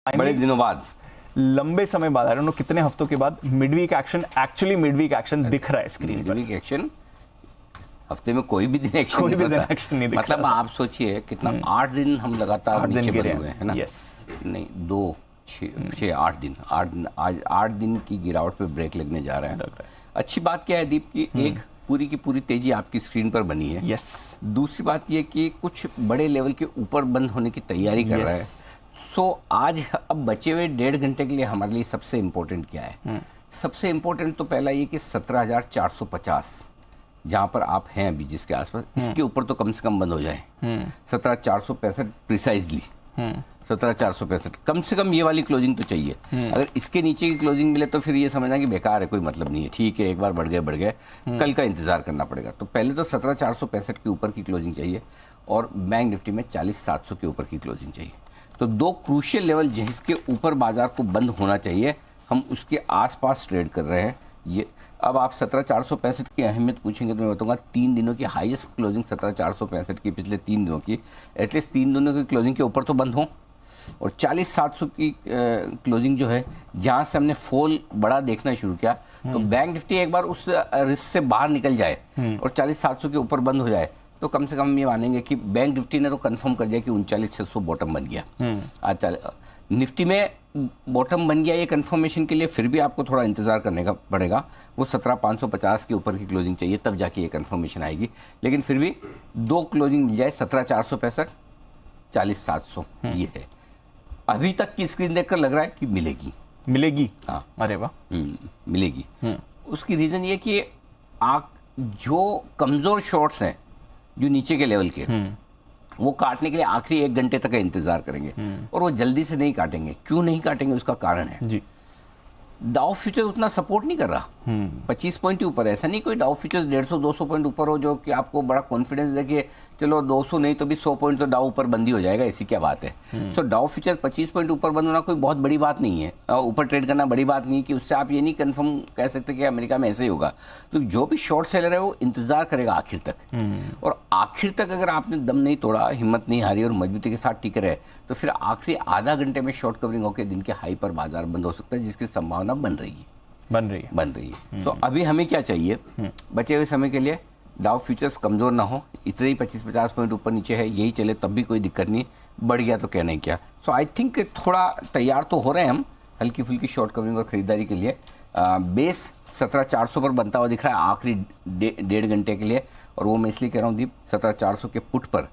बड़े दिनों बाद, लंबे समय बाद, आई डोंट नो कितने हफ्तों के बाद midweek action, actually midweek action दिख रहा है स्क्रीन पर। मिडवीक एक्शन हफ्ते में कोई भी दिन एक्शन नहीं होता। मतलब आप सोचिए कितना 8 दिन हम लगातार नीचे बने हुए हैं ना। नहीं 2 6 8 दिन आज 8 दिन की गिरावट पे ब्रेक लगने जा रहा है। अच्छी बात क्या है दीप की एक पूरी की पूरी तेजी आपकी स्क्रीन पर बनी है। यस। दूसरी बात यह कि कुछ बड़े लेवल के ऊपर बंद होने की तैयारी कर रहा है। सो आज अब बचे हुए 1.5 घंटे के लिए हमारे लिए सबसे इम्पोर्टेंट क्या है? सबसे इम्पोर्टेंट तो पहला ये कि 17,450 जहां पर आप हैं अभी जिसके आसपास, इसके ऊपर तो कम से कम बंद हो जाए। 17,465 प्रिसाइजली, 17,465 कम से कम ये वाली क्लोजिंग तो चाहिए। अगर इसके नीचे की क्लोजिंग मिले तो फिर ये समझना कि बेकार है, कोई मतलब नहीं है। ठीक है, एक बार बढ़ गए, कल का इंतजार करना पड़ेगा। तो पहले तो 17,465 के ऊपर की क्लोजिंग चाहिए और बैंक निफ्टी में 40,700 के ऊपर की क्लोजिंग चाहिए। तो 2 क्रूशियल लेवल जिसके ऊपर बाजार को बंद होना चाहिए, हम उसके आसपास ट्रेड कर रहे हैं। ये अब आप 17,465 की अहमियत पूछेंगे तो मैं बताऊंगा 3 दिनों की हाईएस्ट क्लोजिंग 17,465 की, पिछले 3 दिनों की, एटलीस्ट 3 दिनों की क्लोजिंग के ऊपर तो बंद हो। और 40,700 की क्लोजिंग जो है, जहां से हमने फॉल बड़ा देखना शुरू किया, तो बैंक निफ्टी एक बार उस रिस्क से बाहर निकल जाए और 40,700 के ऊपर बंद हो जाए तो कम से कम ये मानेंगे कि बैंक निफ्टी ने तो कंफर्म कर दिया कि 39,600 बॉटम बन गया। आज निफ्टी में बॉटम बन गया, ये कंफर्मेशन के लिए फिर भी आपको थोड़ा इंतजार करने का पड़ेगा। वो 17,550 के ऊपर की क्लोजिंग चाहिए, तब जाके ये कंफर्मेशन आएगी। लेकिन फिर भी 2 क्लोजिंग मिल जाए, 17,465, 40,700 ये है। अभी तक की स्क्रीन देखकर लग रहा है कि मिलेगी। हाँ, अरे वाह, मिलेगी। उसकी रीजन ये कि आप जो कमजोर शॉर्ट्स हैं जो नीचे के लेवल के, वो काटने के लिए आखिरी 1 घंटे तक का इंतजार करेंगे और वो जल्दी से नहीं काटेंगे। क्यों नहीं काटेंगे उसका कारण है जी, डाउ फ्यूचर उतना सपोर्ट नहीं कर रहा। 25 पॉइंट ऊपर है, ऐसा नहीं कोई डाउ फ्यूचर 150-200 पॉइंट ऊपर हो जो कि आपको बड़ा कॉन्फिडेंस दे कि चलो 200 नहीं तो भी 100 पॉइंट तो डाउ ऊपर बंदी हो जाएगा, ऐसी क्या बात है। सो डाउ फ्यूचर 25 पॉइंट ऊपर बंद होना कोई बहुत बड़ी बात नहीं है, ऊपर ट्रेड करना बड़ी बात नहीं है कि उससे आप ये नहीं कंफर्म कह सकते कि अमेरिका में ऐसे ही होगा। तो जो भी शॉर्ट सेलर है वो इंतजार करेगा आखिर तक, और आखिर तक अगर आपने दम नहीं तोड़ा, हिम्मत नहीं हारी और मजबूती के साथ टिके रहे तो फिर आखिरी आधा घंटे में शॉर्ट कवरिंग होकर दिन के हाई पर बाजार बंद हो सकता है, जिसकी संभावना बन रही है। सो अभी हमें क्या चाहिए बचे हुए समय के लिए? डाउ फ्यूचर्स कमजोर ना हो, इतने ही 25-50 पॉइंट ऊपर नीचे है, यही चले तब भी कोई दिक्कत नहीं, बढ़ गया तो क्या नहीं क्या। सो आई थिंक थोड़ा तैयार तो हो रहे हैं हम हल्की फुल्की शॉर्ट कवरिंग और खरीदारी के लिए। बेस 17,400 पर बनता हुआ दिख रहा है आखिरी 1.5 घंटे के लिए, और वो मैं इसलिए कह रहा हूँ दीप, 17,400 के पुट पर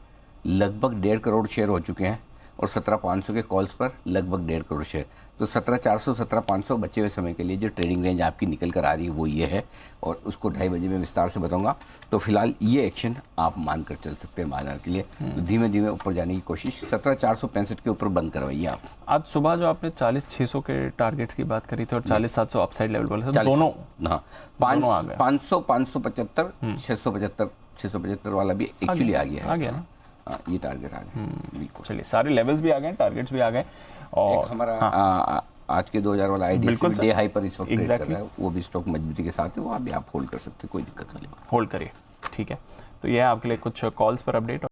लगभग 1.5 करोड़ शेयर हो चुके हैं और 17,500 के कॉल्स पर लगभग 1.5 करोड़ शेयर। तो 17,400 17,500 बचे हुए समय के लिए जो ट्रेडिंग रेंज आपकी निकल कर आ रही है वो ये है, और उसको 2:30 बजे में विस्तार से बताऊंगा। तो फिलहाल ये एक्शन आप मानकर चल सकते हैं बाजार के लिए। तो धीमे धीमे ऊपर जाने की कोशिश, 17,465 के ऊपर बंद करवाइए आप। आज सुबह जो आपने 40,600 के टारगेट्स की बात करी थी और 40,700 अपसाइड लेवल बोले थे, दोनों 500 575 675 वाला भी एक्चुअली आ गया है। ना, ये टारगेट आ गए। चलिए, सारे लेवल्स भी आ गए, टारगेट्स भी आ गए, और हमारा आज के 2000 वाला आईडीएफसी डे हाई पर इस वक्त ट्रेड कर रहा है, वो भी स्टॉक मजबूती के साथ है, वो भी आप होल्ड कर सकते हैं, कोई दिक्कत वाली बात। होल्ड करिए, ठीक है। तो ये है आपके लिए कुछ कॉल्स पर अपडेट।